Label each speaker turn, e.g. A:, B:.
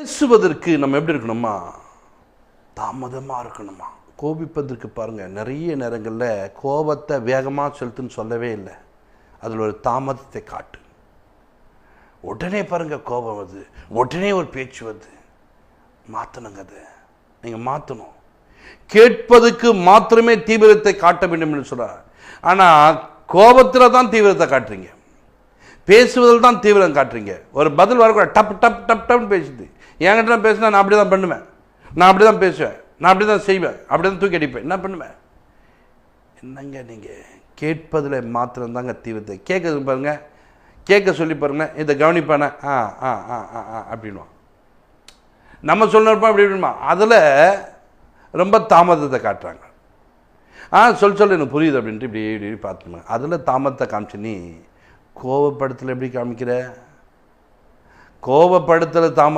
A: பேசுவதற்கு நம்ம எப்படி இருக்கணுமா, தாமதமாக இருக்கணுமா. கோபிப்பதற்கு பாருங்கள், நிறைய நேரங்களில் கோபத்தை வேகமாக செலுத்துன்னு சொல்லவே இல்லை, அதில் ஒரு தாமதத்தை காட்டு. உடனே பாருங்கள் கோபம் வருது, உடனே ஒரு பேச்சு வருது. மாற்றணுங்க, அதை நீங்கள் மாற்றணும். கேட்பதுக்கு மாத்திரமே தீவிரத்தை காட்ட வேண்டும் என்று சொல்கிறார். ஆனால் கோபத்தில் தான் தீவிரத்தை காட்டுறீங்க, பேசுவதில் தான் தீவிரம் காட்டுறீங்க. ஒரு பதில் வரக்கூடாது, டப் டப் டப் டப்னு பேசுது. என்கிட்ட தான் பேசினா நான் அப்படி தான் பண்ணுவேன், நான் அப்படி தான் பேசுவேன், நான் அப்படி தான் செய்வேன், அப்படி தான் தூக்கி அடிப்பேன், என்ன பண்ணுவேன். என்னங்க நீங்கள் கேட்பதில் மாத்திரம்தாங்க தீவிரத்தை. கேட்குறது பாருங்கள், கேட்க சொல்லி பாருங்கள், இதை கவனிப்பானே ஆ ஆ ஆ ஆ ஆ அப்படின்வான். நம்ம சொல்லப்பா அப்படி அப்படிமா, அதில் ரொம்ப தாமதத்தை காட்டுறாங்க. சொல் எனக்கு புரியுது அப்படின்ட்டு இப்படி இப்படி பார்த்துங்க. அதில் தாமதத்தை காமிச்சு நீ கோபப்படுத்தல எப்படி காமிக்கிற? கோபப்படுத்தல தாமதம்